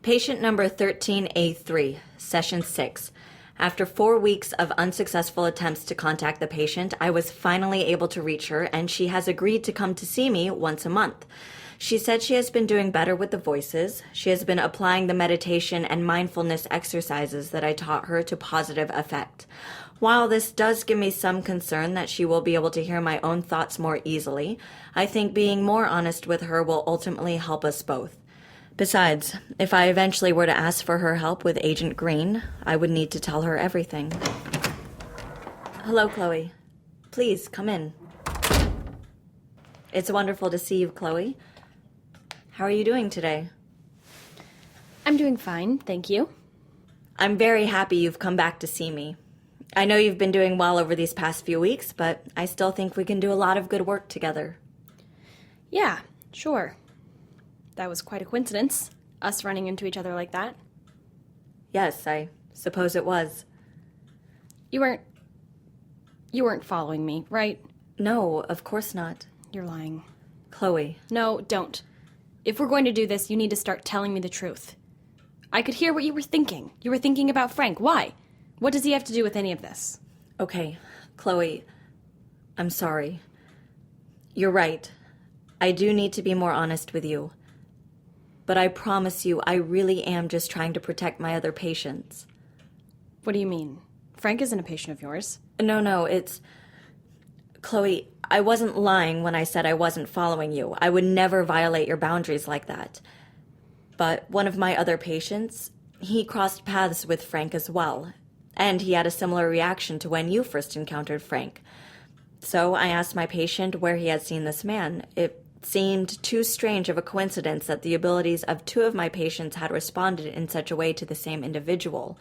Patient number 13 A-3, session 6. After 4 weeks of unsuccessful attempts to contact the patient, I was finally able to reach her, and she has agreed to come to see me once a month. She said she has been doing better with the voices. She has been applying the meditation and mindfulness exercises that I taught her to positive effect. While this does give me some concern that she will be able to hear my own thoughts more easily, I think being more honest with her will ultimately help us both. Besides, if I eventually were to ask for her help with Agent Green, I would need to tell her everything. Hello, Chloe. Please, come in. It's wonderful to see you, Chloe. How are you doing today? I'm doing fine, thank you. I'm very happy you've come back to see me. I know you've been doing well over these past few weeks, but I still think we can do a lot of good work together. Yeah, sure. That was quite a coincidence, us running into each other like that. Yes, I suppose it was. You weren't following me, right? No, of course not. You're lying. Chloe. No, don't. If we're going to do this, you need to start telling me the truth. I could hear what you were thinking. You were thinking about Frank. Why? What does he have to do with any of this? Okay, Chloe, I'm sorry. You're right. I do need to be more honest with you. But I promise you, I really am just trying to protect my other patients. What do you mean? Frank isn't a patient of yours. No, it's... Chloe, I wasn't lying when I said I wasn't following you. I would never violate your boundaries like that. But one of my other patients, he crossed paths with Frank as well. And he had a similar reaction to when you first encountered Frank. So I asked my patient where he had seen this man. It seemed too strange of a coincidence that the abilities of 2 of my patients had responded in such a way to the same individual.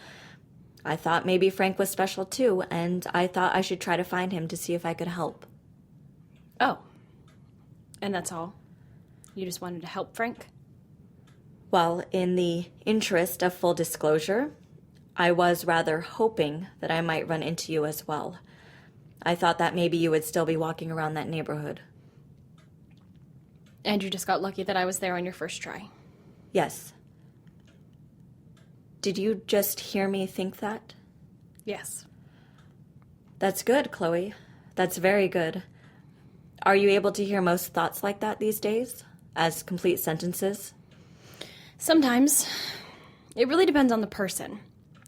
I thought maybe Frank was special too, and I thought I should try to find him to see if I could help. Oh. And that's all? You just wanted to help Frank? Well, in the interest of full disclosure, I was rather hoping that I might run into you as well. I thought that maybe you would still be walking around that neighborhood. And you just got lucky that I was there on your first try. Yes. Did you just hear me think that? Yes. That's good, Chloe. That's very good. Are you able to hear most thoughts like that these days? As complete sentences? Sometimes. It really depends on the person.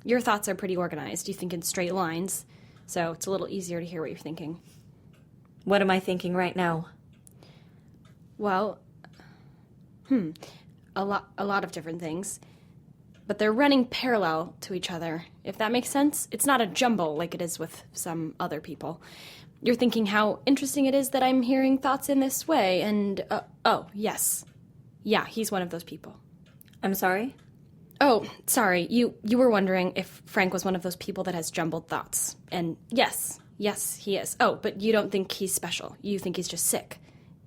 Your thoughts are pretty organized. You think in straight lines, so it's a little easier to hear what you're thinking. What am I thinking right now? Well, a lot of different things. But they're running parallel to each other, if that makes sense. It's not a jumble like it is with some other people. You're thinking how interesting it is that I'm hearing thoughts in this way, and, oh, yes. Yeah, he's one of those people. I'm sorry? Oh, sorry, you were wondering if Frank was one of those people that has jumbled thoughts. And yes, he is. Oh, but you don't think he's special. You think he's just sick.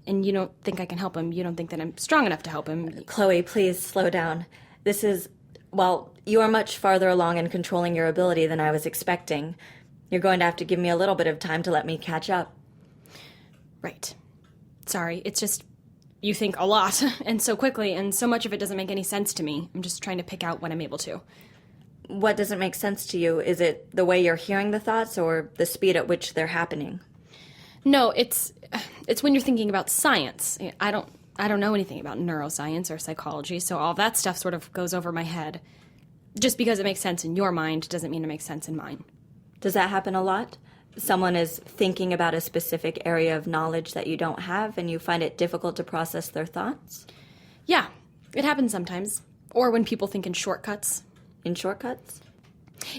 And you don't think I can help him. You don't think that I'm strong enough to help him. Chloe, please slow down. This is... Well, you are much farther along in controlling your ability than I was expecting. You're going to have to give me a little bit of time to let me catch up. Right. Sorry, it's just you think a lot, and so quickly, and so much of it doesn't make any sense to me. I'm just trying to pick out what I'm able to. What doesn't make sense to you? Is it the way you're hearing the thoughts or the speed at which they're happening? No, it's when you're thinking about science. I don't know anything about neuroscience or psychology, so all that stuff sort of goes over my head. Just because it makes sense in your mind doesn't mean it makes sense in mine. Does that happen a lot? Someone is thinking about a specific area of knowledge that you don't have, and you find it difficult to process their thoughts? Yeah, it happens sometimes. Or when people think in shortcuts. In shortcuts?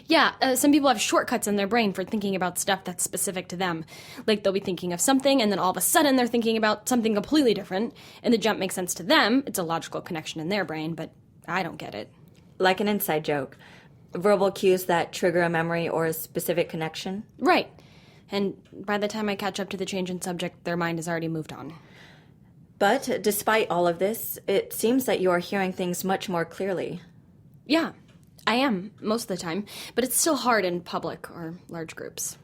Yeah, some people have shortcuts in their brain for thinking about stuff that's specific to them. Like they'll be thinking of something, and then all of a sudden they're thinking about something completely different, and the jump makes sense to them. It's a logical connection in their brain, but I don't get it. Like an inside joke. Verbal cues that trigger a memory or a specific connection? Right. And by the time I catch up to the change in subject, their mind has already moved on. But despite all of this, it seems that you are hearing things much more clearly. Yeah, I am, most of the time, but it's still hard in public or large groups.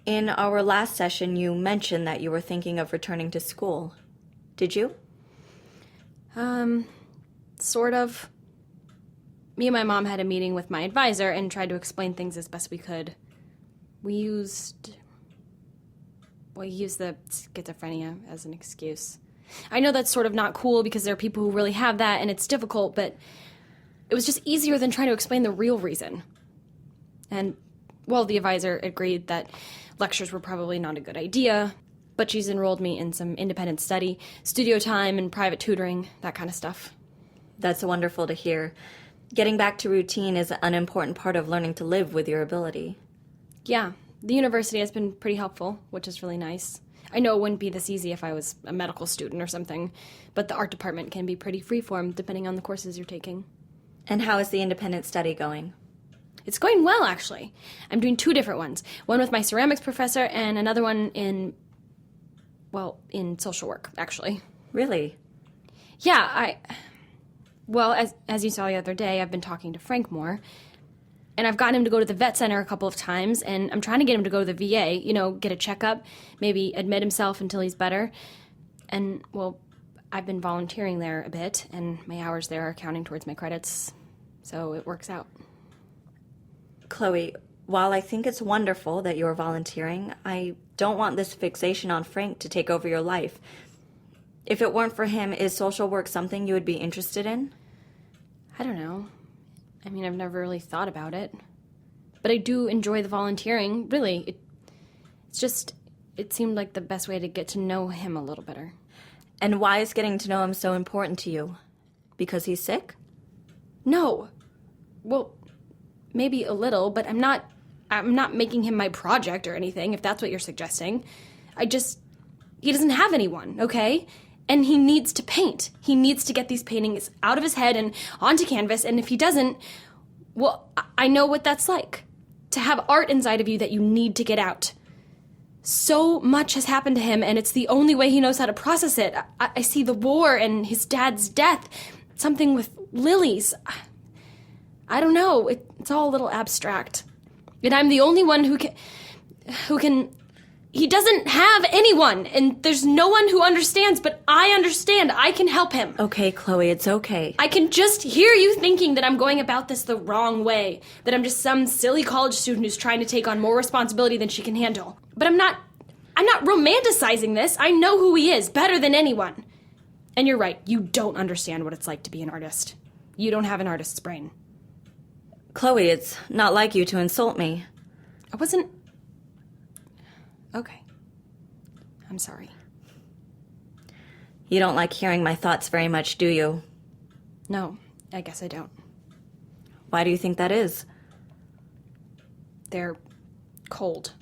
In our last session, you mentioned that you were thinking of returning to school. Did you? Sort of. me and my mom had a meeting with my advisor and tried to explain things as best we could. We used the schizophrenia as an excuse. I know that's sort of not cool because there are people who really have that and it's difficult, but it was just easier than trying to explain the real reason. And, well, the advisor agreed that lectures were probably not a good idea, but she's enrolled me in some independent study, studio time, and private tutoring, that kind of stuff. That's wonderful to hear. Getting back to routine is an important part of learning to live with your ability. Yeah, the university has been pretty helpful, which is really nice. I know it wouldn't be this easy if I was a medical student or something, but the art department can be pretty freeform depending on the courses you're taking. And how is the independent study going? It's going well, actually. I'm doing 2 different ones. One with my ceramics professor and another one in social work, actually. Really? Yeah, as you saw the other day, I've been talking to Frank more. And I've gotten him to go to the vet center a couple of times, and I'm trying to get him to go to the VA, get a checkup, maybe admit himself until he's better. And, I've been volunteering there a bit, and my hours there are counting towards my credits, so it works out. Chloe, while I think it's wonderful that you're volunteering, I don't want this fixation on Frank to take over your life. If it weren't for him, is social work something you would be interested in? I don't know. I mean, I've never really thought about it. But I do enjoy the volunteering, really. It seemed like the best way to get to know him a little better. And why is getting to know him so important to you? Because he's sick? No. Well, maybe a little, but I'm not making him my project or anything, if that's what you're suggesting. He doesn't have anyone, okay? And he needs to paint. He needs to get these paintings out of his head and onto canvas, and if he doesn't, I know what that's like. To have art inside of you that you need to get out. So much has happened to him, and it's the only way he knows how to process it. I see the war and his dad's death, something with lilies. I don't know. It's all a little abstract. And I'm the only one who can... He doesn't have anyone, and there's no one who understands, but I understand. I can help him. Okay, Chloe, it's okay. I can just hear you thinking that I'm going about this the wrong way, that I'm just some silly college student who's trying to take on more responsibility than she can handle. But I'm not romanticizing this. I know who he is better than anyone. And you're right, you don't understand what it's like to be an artist. You don't have an artist's brain. Chloe, it's not like you to insult me. I wasn't... Okay. I'm sorry. You don't like hearing my thoughts very much, do you? No, I guess I don't. Why do you think that is? They're cold.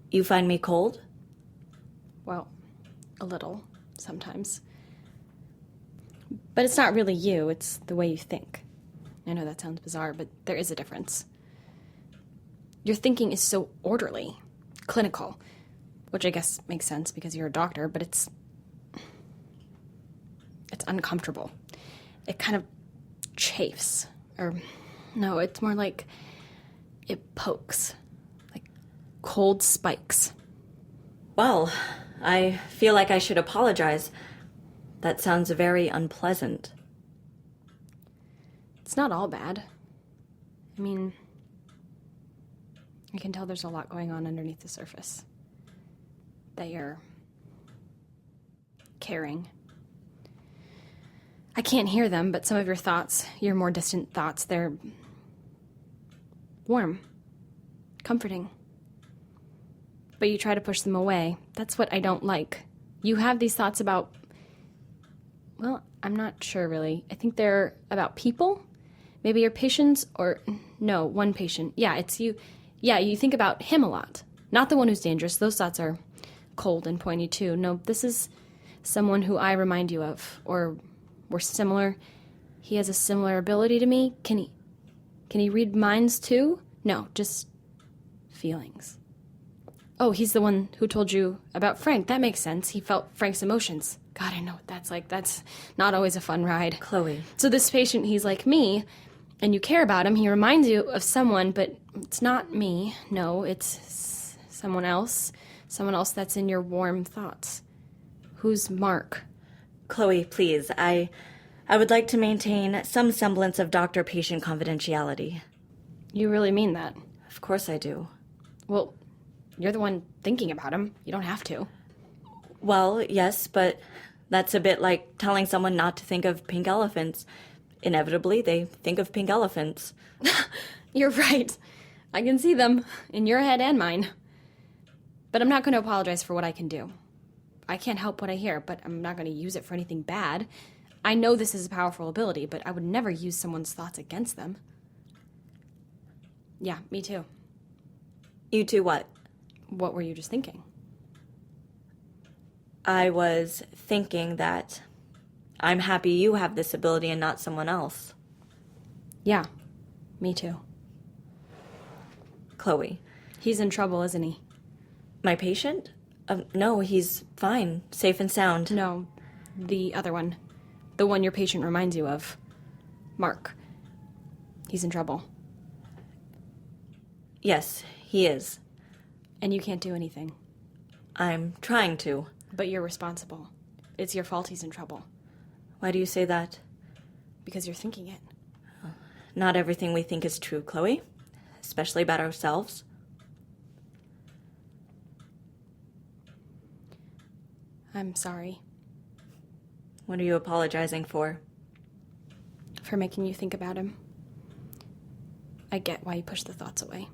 You find me cold? Well, a little, sometimes. But it's not really you, it's the way you think. I know that sounds bizarre, but there is a difference. Your thinking is so orderly. Clinical, which I guess makes sense because you're a doctor, but it's uncomfortable. It kind of chafes, or no, it's more like it pokes, like cold spikes. Well, I feel like I should apologize. That sounds very unpleasant. It's not all bad. I mean, I can tell there's a lot going on underneath the surface. That you're caring. I can't hear them, but some of your thoughts, your more distant thoughts, they're warm, comforting. But you try to push them away. That's what I don't like. You have these thoughts about, well, I'm not sure really. I think they're about people. Maybe your patients, or no, one patient. Yeah, it's you. Yeah, you think about him a lot. Not the one who's dangerous. Those thoughts are cold and pointy too. No, this is someone who I remind you of, or we're similar. He has a similar ability to me. Can he read minds too? No, just feelings. Oh, he's the one who told you about Frank. That makes sense. He felt Frank's emotions. God, I know what that's like. That's not always a fun ride. Chloe. So this patient, he's like me, and you care about him. He reminds you of someone, but it's not me. No, it's someone else. Someone else that's in your warm thoughts. Who's Mark? Chloe, please, I I would like to maintain some semblance of doctor-patient confidentiality. You really mean that? Of course I do. Well, you're the one thinking about him. You don't have to. Well, yes, but that's a bit like telling someone not to think of pink elephants. Inevitably, they think of pink elephants. You're right. I can see them, in your head and mine. But I'm not going to apologize for what I can do. I can't help what I hear, but I'm not going to use it for anything bad. I know this is a powerful ability, but I would never use someone's thoughts against them. Yeah, me too. You two what? What were you just thinking? I was thinking that I'm happy you have this ability and not someone else. Yeah, me too. Chloe. He's in trouble, isn't he? My patient? No, he's fine. Safe and sound. No, the other one. The one your patient reminds you of. Mark. He's in trouble. Yes, he is. And you can't do anything. I'm trying to. But you're responsible. It's your fault he's in trouble. Why do you say that? Because you're thinking it. Not everything we think is true, Chloe. Especially about ourselves. I'm sorry What are you apologizing for? for making you think about him. I get why you push the thoughts away.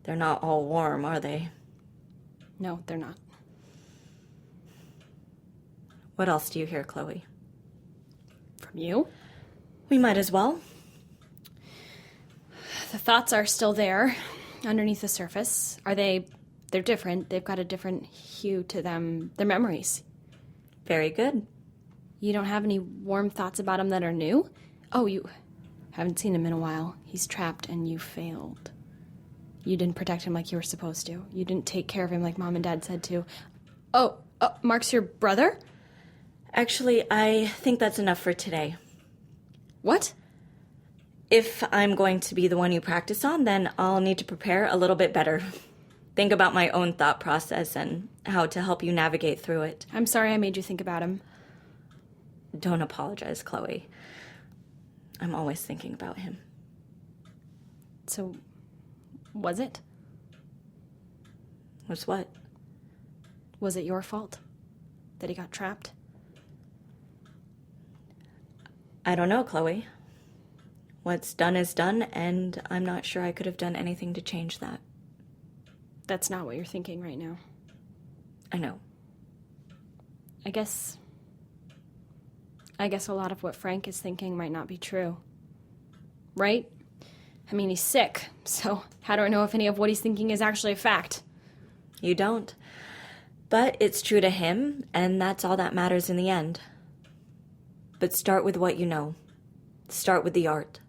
They're not all warm, are they? No, they're not. What else do you hear, Chloe? From you? We might as well. The thoughts are still there, underneath the surface. They're different. They've got a different hue to them. They're memories. Very good. You don't have any warm thoughts about him that are new? Oh, you haven't seen him in a while. He's trapped and you failed. You didn't protect him like you were supposed to. You didn't take care of him like Mom and Dad said to. Oh, Mark's your brother? Actually, I think that's enough for today. What? If I'm going to be the one you practice on, then I'll need to prepare a little bit better. Think about my own thought process and how to help you navigate through it. I'm sorry I made you think about him. Don't apologize, Chloe. I'm always thinking about him. So, was it? Was what? Was it your fault that he got trapped? I don't know, Chloe. What's done is done, and I'm not sure I could have done anything to change that. That's not what you're thinking right now. I know. I guess a lot of what Frank is thinking might not be true. Right? I mean, he's sick, so how do I know if any of what he's thinking is actually a fact? You don't. But it's true to him, and that's all that matters in the end. But start with what you know. Start with the art.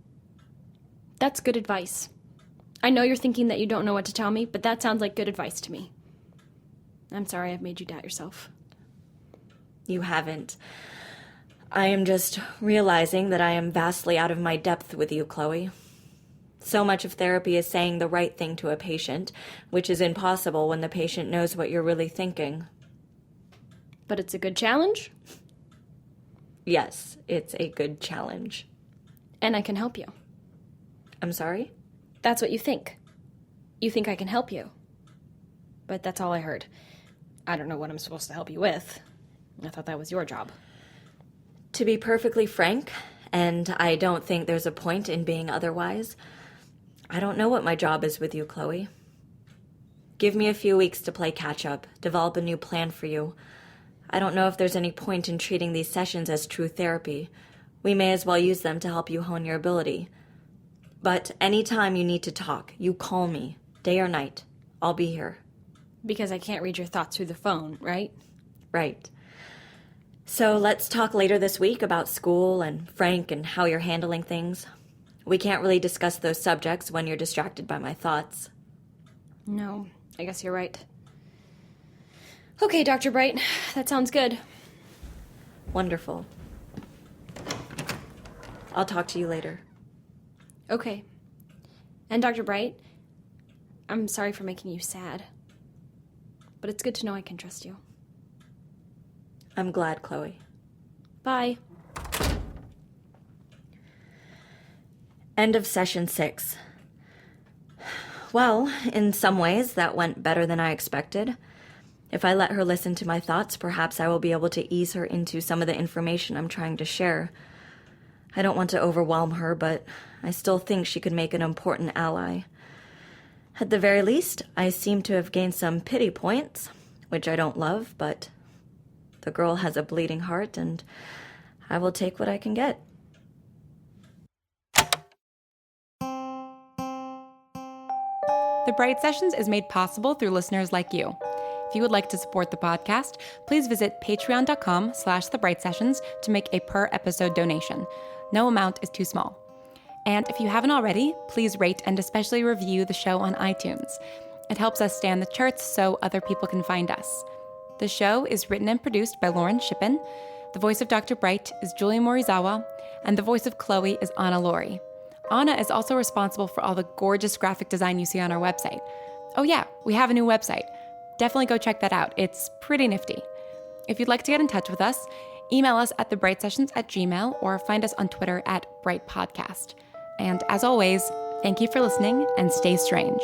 That's good advice. I know you're thinking that you don't know what to tell me, but that sounds like good advice to me. I'm sorry I've made you doubt yourself. You haven't. I am just realizing that I am vastly out of my depth with you, Chloe. So much of therapy is saying the right thing to a patient, which is impossible when the patient knows what you're really thinking. But it's a good challenge, Yes, it's a good challenge. and I can help you. I'm sorry? That's what you think. You think I can help you. But that's all I heard. I don't know what I'm supposed to help you with. I thought that was your job. To be perfectly frank, and I don't think there's a point in being otherwise, I don't know what my job is with you, Chloe. Give me a few weeks to play catch-up, develop a new plan for you. I don't know if there's any point in treating these sessions as true therapy. We may as well use them to help you hone your ability. But anytime you need to talk, you call me, day or night. I'll be here. Because I can't read your thoughts through the phone, right? Right. So let's talk later this week about school and Frank and how you're handling things. We can't really discuss those subjects when you're distracted by my thoughts. No, I guess you're right. Okay, Dr. Bright, that sounds good. Wonderful. I'll talk to you later. Okay. And Dr. Bright, I'm sorry for making you sad. But it's good to know I can trust you. I'm glad, Chloe. Bye. End of session 6. Well, in some ways, that went better than I expected. If I let her listen to my thoughts, perhaps I will be able to ease her into some of the information I'm trying to share. I don't want to overwhelm her, but I still think she could make an important ally. At the very least, I seem to have gained some pity points, which I don't love, but the girl has a bleeding heart, and I will take what I can get. The Bright Sessions is made possible through listeners like you. If you would like to support the podcast, please visit patreon.com/thebrightsessions to make a per-episode donation. No amount is too small. And if you haven't already, please rate and especially review the show on iTunes. It helps us stay on the charts so other people can find us. The show is written and produced by Lauren Shippen. The voice of Dr. Bright is Julie Morizawa, and the voice of Chloe is Anna Laurie. Anna is also responsible for all the gorgeous graphic design you see on our website. Oh yeah, we have a new website. Definitely go check that out. It's pretty nifty. If you'd like to get in touch with us, email us at thebrightsessions@gmail.com or find us on Twitter @brightpodcast. And as always, thank you for listening and stay strange.